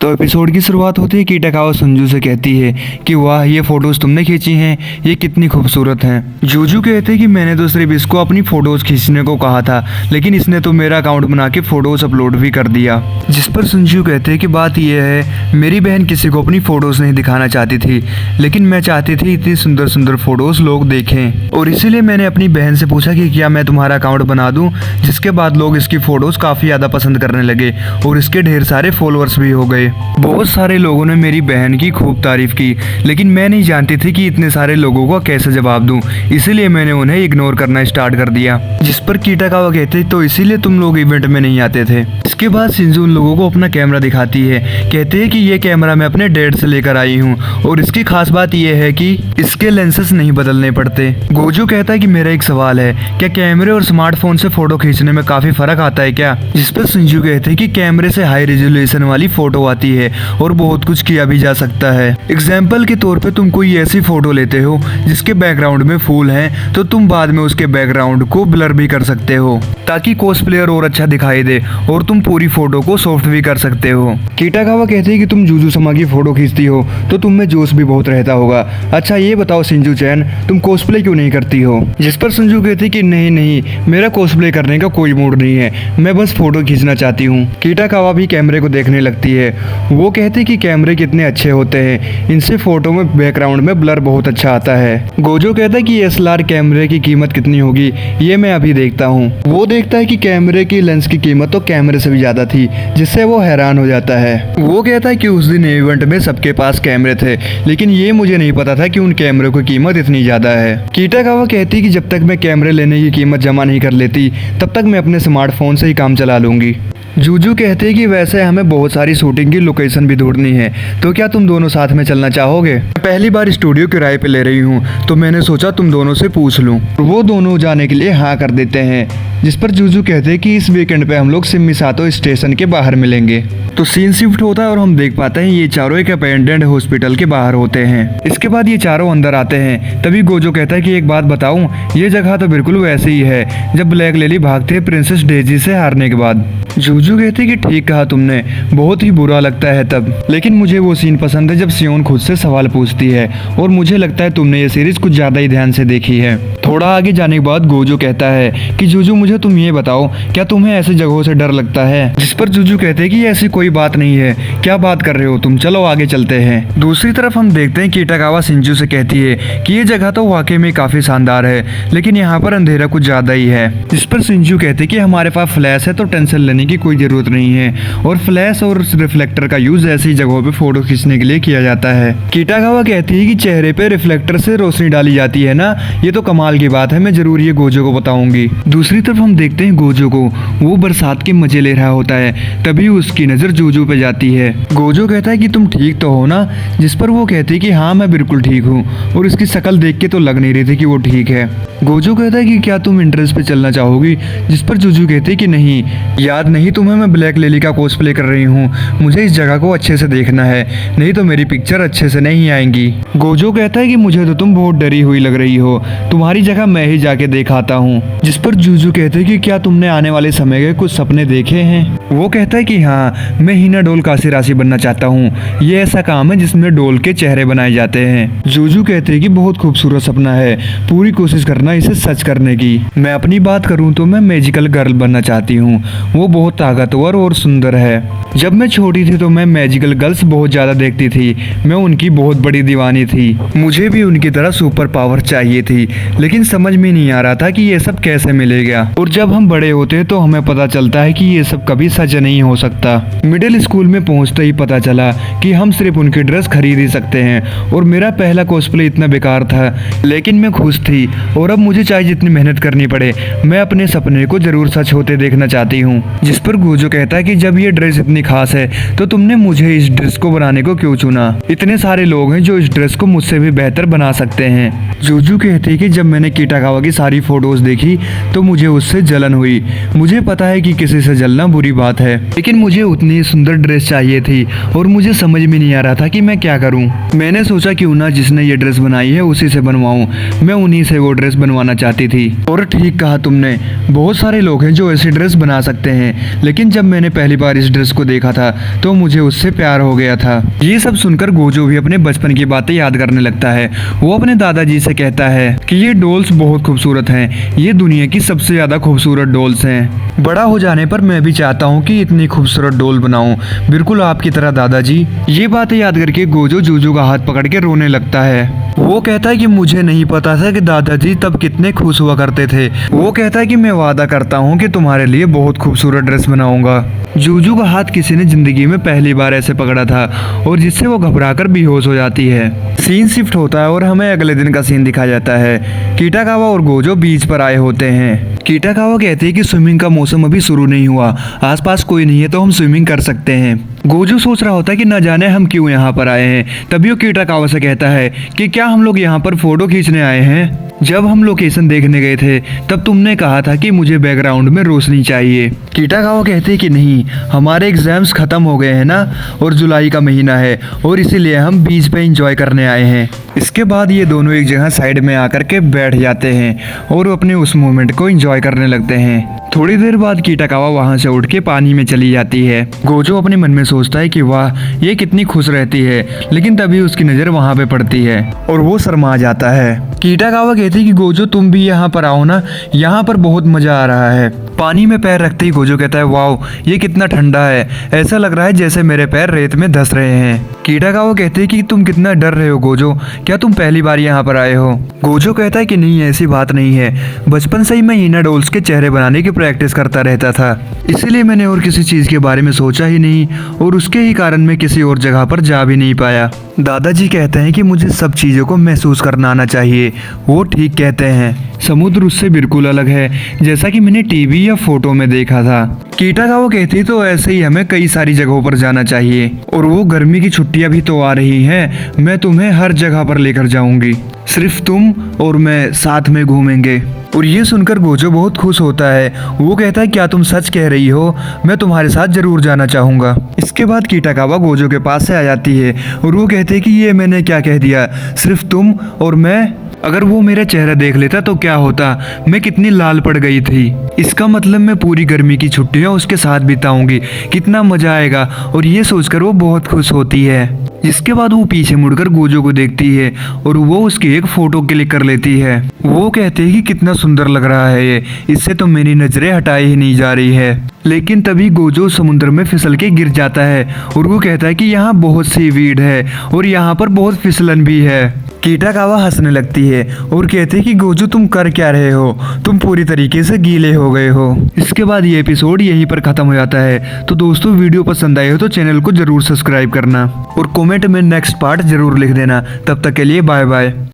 तो एपिसोड की शुरुआत होती है कीटाकावा संजू से कहती है कि वाह ये फोटोज तुमने खींची हैं, ये कितनी खूबसूरत हैं। जूजू कहते हैं कि मैंने तो सिर्फ इसको अपनी फोटोज खींचने को कहा था, लेकिन इसने तो मेरा अकाउंट बना के फोटोज अपलोड भी कर दिया। जिस पर संजू कहते हैं कि बात यह है मेरी बहन किसी को अपनी फोटोज नहीं दिखाना चाहती थी, लेकिन मैं चाहती थी इतनी सुंदर सुंदर फोटोज लोग देखें, और इसीलिए मैंने अपनी बहन से पूछा कि क्या मैं तुम्हारा अकाउंट बना दूं, जिसके बाद लोग इसकी फोटोज काफी ज्यादा पसंद करने लगे और इसके ढेर सारे फॉलोअर्स भी हो गए। बहुत सारे लोगों ने मेरी बहन की खूब तारीफ की, लेकिन मैं नहीं जानती थी कि इतने सारे लोगों को कैसे जवाब दूं, इसीलिए मैंने उन्हें इग्नोर करना स्टार्ट कर दिया। जिस पर कीटाकावा कहते तो इसीलिए तुम लोग इवेंट में नहीं आते थे। इसके बाद शिंजू उन लोगों को अपना कैमरा दिखाती है, कहते हैं कि ये कैमरा मैं अपने डैड से लेकर आई हूँ और इसकी खास बात यह है कि इसके लेंसेज नहीं बदलने पड़ते। गोजू कहता है कि मेरा एक सवाल है, क्या कैमरे और स्मार्टफोन से फोटो खींचने में काफी फर्क आता है क्या? जिस पर शिंजू कहते हैं कि कैमरे से हाई रेजोल्यूशन वाली फोटो आती है और बहुत कुछ किया भी जा सकता है। एग्जाम्पल के तौर पे तुम कोई ऐसी फोटो लेते हो जिसके बैकग्राउंड में फूल हैं, तो तुम बाद में उसके बैकग्राउंड को ब्लर भी कर सकते हो ताकि कॉस्प्लेयर और अच्छा दिखाई दे, और तुम पूरी फोटो को सॉफ्ट भी कर सकते हो। कीटाकावा कहते हैं कि तुम जूजू समा की फोटो खींचती हो तो तुम में जोश भी बहुत रहता होगा। अच्छा ये बताओ शिंजू चैन, तुम कॉस्प्ले क्यों नहीं करती हो? जिस पर संजू कहते हैं कि नहीं नहीं, मेरा कॉस्प्ले करने का कोई मूड नहीं है, मैं बस फोटो खींचना चाहती हूँ। कीटाकावा भी कैमरे को देखने लगती है। वो कहते कि कैमरे कितने अच्छे होते हैं, इनसे फोटो में बैकग्राउंड में ब्लर बहुत अच्छा आता है। गोजो कहता है कि एसएलआर कैमरे की कीमत कितनी होगी, ये मैं अभी देखता हूँ। वो देखता है कि कैमरे की लेंस की कीमत तो कैमरे से भी ज्यादा थी, जिससे वो हैरान हो जाता है। वो कहता है कि उस दिन इवेंट में सबके पास कैमरे थे, लेकिन ये मुझे नहीं पता था कि उन कैमरे की कीमत इतनी ज्यादा है। कीटाकावा कहती कि जब तक मैं कैमरे लेने की कीमत जमा नहीं कर लेती तब तक मैं अपने स्मार्टफोन से ही काम चला लूंगी। जूजू कहते हैं कि वैसे हमें बहुत सारी शूटिंग की लोकेशन भी ढूंढनी है, तो क्या तुम दोनों साथ में चलना चाहोगे? पहली बार स्टूडियो किराए पे ले रही हूँ, तो मैंने सोचा तुम दोनों से पूछ लूँ। वो दोनों जाने के लिए हाँ कर देते हैं। जिस पर जूजू कहते हैं कि इस वीकेंड पे हम लोग शिमिसातो स्टेशन के बाहर मिलेंगे। तो सीन शिफ्ट होता है और हम देख पाते हैं ये चारों एक अपेंडेंट हॉस्पिटल के बाहर होते हैं। इसके बाद ये चारों अंदर आते हैं। तभी गोजो कहता है कि एक बात बताऊं, ये जगह तो बिल्कुल वैसे ही है जब ब्लैक लेडी भागते हैं प्रिंसेस डेजी से हारने के बाद। जूजू कहते कि ठीक कहा तुमने, बहुत ही बुरा लगता है तब, लेकिन मुझे वो सीन पसंद है जब सियोन खुद से सवाल पूछती है, और मुझे लगता है तुमने ये सीरीज कुछ ज्यादा ही ध्यान से देखी है। थोड़ा आगे जाने के बाद गोजो कहता है कि जूजू मुझे तुम ये बताओ, क्या तुम्हें ऐसी जगहों से डर लगता है? जिस पर जूजू कहते हैं कि ऐसी कोई बात नहीं है, क्या बात कर रहे हो तुम, चलो आगे चलते हैं। दूसरी तरफ हम देखते हैं कीटाकावा शिंजू से कहती है कि ये जगह तो वाकई में काफी शानदार है, लेकिन यहाँ पर अंधेरा कुछ ज्यादा ही है। जिस पर शिंजू कहते हैं कि हमारे पास फ्लैश है तो टेंशन लेने की कोई जरूरत नहीं है, और फ्लैश और रिफ्लेक्टर का यूज ऐसी जगहों पे फोटो खींचने के लिए किया जाता है। कीटाकावा कहती है कि चेहरे पे रिफ्लेक्टर से रोशनी डाली जाती है ना, ये तो कमाल की बात है, मैं जरूर ये गोजो को बताऊंगी। दूसरी तरफ हम देखते हैं गोजो को, वो बरसात के मजे ले रहा होता है, तभी उसकी नजर जूजू पे जाती है। गोजो कहता है कि तुम ठीक तो हो ना? जिस पर वो कहती है कि हाँ मैं बिल्कुल ठीक हूँ, और इसकी शक्ल देख के तो लग नहीं रही थी कि वो ठीक है। गोजो कहता है कि क्या तुम इंटरेस्ट पे चलना चाहोगी? जिस पर जूजू कहती है कि नहीं, याद नहीं तुम्हें मैं ब्लैक लेडी का कॉस्प्ले कर रही हूँ, मुझे इस जगह को अच्छे से देखना है, नहीं तो मेरी पिक्चर अच्छे से नहीं आएंगी। गोजो कहता है कि मुझे तो तुम बहुत डरी हुई लग रही हो, तुम्हारी जगह मैं ही जाके दिखाता हूँ। जिस पर जूजू कहते हैं कि क्या तुमने आने वाले समय के कुछ सपने देखे हैं? वो कहता है कि हाँ, मैं हीना डोल काशी राशि बनना चाहता हूँ, ये ऐसा काम है जिसमें डोल के चेहरे बनाए जाते हैं। जूजू कहते हैं कि बहुत खूबसूरत सपना है, पूरी कोशिश करना इसे सच करने की। मैं अपनी बात करूँ तो मैं मैजिकल गर्ल बनना चाहती हूँ, वो बहुत ताकतवर और सुंदर है। जब मैं छोटी थी तो मैं मैजिकल गर्ल्स बहुत ज्यादा देखती थी, मैं उनकी बहुत बड़ी दीवानी थी, मुझे भी उनकी तरह सुपर पावर चाहिए थी, लेकिन समझ में नहीं आ रहा था कि ये सब कैसे मिलेगा। और जब हम बड़े होते हैं तो हमें पता चलता है कि ये सब कभी सच नहीं हो सकता। मिडिल स्कूल में पहुंचते ही पता चला कि हम सिर्फ उनकी ड्रेस खरीद ही सकते हैं, और मेरा पहला कॉस्प्ले इतना बेकार था, लेकिन मैं खुश थी, और अब मुझे चाहे जितनी मेहनत करनी पड़े, मैं अपने सपने को जरूर सच होते देखना चाहती हूँ। जिस पर गोजो कहता है कि जब ये ड्रेस इतनी खास है तो तुमने मुझे इस ड्रेस को बनाने को क्यों चुना? इतने सारे लोग हैं जो इस ड्रेस को मुझसे भी बेहतर बना सकते हैं। जूजू कहती है कि जब मैंने कीटाकावा की सारी फोटोज देखी तो मुझे उससे जलन हुई। मुझे पता है कि किसी से जलना बुरी बात है, लेकिन मुझे उतनी सुंदर ड्रेस चाहिए थी और मुझे समझ में नहीं आ रहा था कि मैं क्या करूं। मैंने सोचा क्यों ना जिसने ये ड्रेस बनाई है उसी से बनवाऊं। मैं उन्हीं से वो ड्रेस बनवाना चाहती थी। और ठीक कहा तुमने, बहुत सारे लोग हैं जो ऐसी ड्रेस बना सकते हैं, लेकिन जब मैंने पहली बार इस ड्रेस को देखा था तो मुझे उससे प्यार हो गया था। ये सब सुनकर गोजो भी अपने बचपन की बातें याद करने लगता है। वो अपने दादाजी से कहता है कि ये डॉल्स बहुत खूबसूरत हैं, ये दुनिया की सबसे ज्यादा खूबसूरत डॉल्स हैं। बड़ा हो जाने पर मैं भी चाहता हूँ कि इतनी खूबसूरत डॉल बनाऊं, बिल्कुल आपकी तरह दादाजी। ये बातें याद करके गोजो जूजू का हाथ पकड़ के रोने लगता है। वो कहता है कि मुझे नहीं पता था कि दादाजी तब कितने खुश हुआ करते थे। वो कहता है कि मैं वादा करता हूँ कि तुम्हारे लिए बहुत खूबसूरत ड्रेस बनाऊंगा। जूजू का हाथ किसी ने जिंदगी में पहली बार ऐसे पकड़ा था और जिससे वो घबराकर बेहोश हो जाती है। सीन शिफ्ट होता है और हमें अगले दिन का सीन दिखाया जाता है। कीटाकावा और गोजो बीच पर आए होते हैं। कीटाकावा कहते हैं कि स्विमिंग का मौसम अभी शुरू नहीं हुआ, आसपास कोई नहीं है तो हम स्विमिंग कर सकते हैं। गोजो सोच रहा होता है कि न जाने हम क्यों यहाँ पर आए हैं। तभी वो कीटाकावा से कहता है कि क्या हम लोग यहाँ पर फोटो खींचने आए हैं? जब हम लोकेशन देखने गए थे तब तुमने कहा था कि मुझे बैकग्राउंड में रोशनी चाहिए। कीटाकावा कहते हैं कि नहीं, हमारे एग्जाम्स खत्म हो गए हैं ना, और जुलाई का महीना है और इसीलिए हम बीच पे एंजॉय करने आए हैं। इसके बाद ये दोनों एक जगह साइड में आकर के बैठ जाते हैं और अपने उस मोमेंट को एंजॉय करने लगते हैं। थोड़ी देर बाद कीटाकावा वहां से उठ के पानी में चली जाती है। गोजो अपने मन में सोचता है कि वाह, ये कितनी खुश रहती है, लेकिन तभी उसकी नजर वहां पे पड़ती है और वो शर्मा जाता है। कीटाकावा कहती है कि गोजो तुम भी यहाँ पर आओ ना, यहाँ पर बहुत मजा आ रहा है। पानी में पैर रखते ही गोजो कहता है वाओ, ये कितना ठंडा है, ऐसा लग रहा है जैसे मेरे पैर रेत में धंस रहे हैं। कीटाकावा कहते हैं कि तुम कितना डर रहे हो गोजो, क्या तुम पहली बार यहाँ पर आए हो? गोजो कहता है कि नहीं, ऐसी बात नहीं है, बचपन से ही मैं हीना डॉल्स के चेहरे बनाने की प्रैक्टिस करता रहता था, इसीलिए मैंने और किसी चीज के बारे में सोचा ही नहीं और उसके ही कारण मैं किसी और जगह पर जा भी नहीं पाया। दादाजी कहते हैं कि मुझे सब चीजों को महसूस करना आना चाहिए। वो ठीक कहते हैं, समुद्र उससे बिल्कुल अलग है जैसा कि मैंने टीवी या फोटो में देखा था। कीटाकावा कहती तो ऐसे ही हमें कई सारी जगहों पर जाना चाहिए और वो गर्मी की छुट्टियां भी तो आ रही हैं, मैं तुम्हें हर जगह पर लेकर जाऊंगी, सिर्फ तुम और मैं साथ में घूमेंगे। और ये सुनकर गोजो बहुत खुश होता है। वो कहता है क्या तुम सच कह रही हो, मैं तुम्हारे साथ जरूर जाना चाहूंगा। इसके बाद कीटाकावा गोजो के पास से आ जाती है और वो कहते हैं कि ये मैंने क्या कह दिया, सिर्फ तुम और मैं? अगर वो मेरा चेहरा देख लेता तो क्या होता, मैं कितनी लाल पड़ गई थी। इसका मतलब मैं पूरी गर्मी की छुट्टियां उसके साथ बिताऊंगी, कितना मजा आएगा। और ये सोचकर वो बहुत खुश होती है। इसके बाद वो पीछे मुड़कर गोजो को देखती है और वो उसकी एक फोटो क्लिक कर लेती है। वो कहते हैं कि कितना सुंदर लग रहा है ये, इससे तो मेरी नजरें हटाई ही नहीं जा रही है। लेकिन तभी गोजो समुद्र में फिसल के गिर जाता है और वो कहता है कि यहाँ बहुत सी वीड है और यहाँ पर बहुत फिसलन भी है। कीटाकावा हंसने लगती है और कहते हैं कि गोजो तुम कर क्या रहे हो, तुम पूरी तरीके से गीले हो गए हो। इसके बाद ये एपिसोड यहीं पर खत्म हो जाता है। तो दोस्तों, वीडियो पसंद आई हो तो चैनल को जरूर सब्सक्राइब करना और कमेंट में नेक्स्ट पार्ट जरूर लिख देना। तब तक के लिए बाय बाय।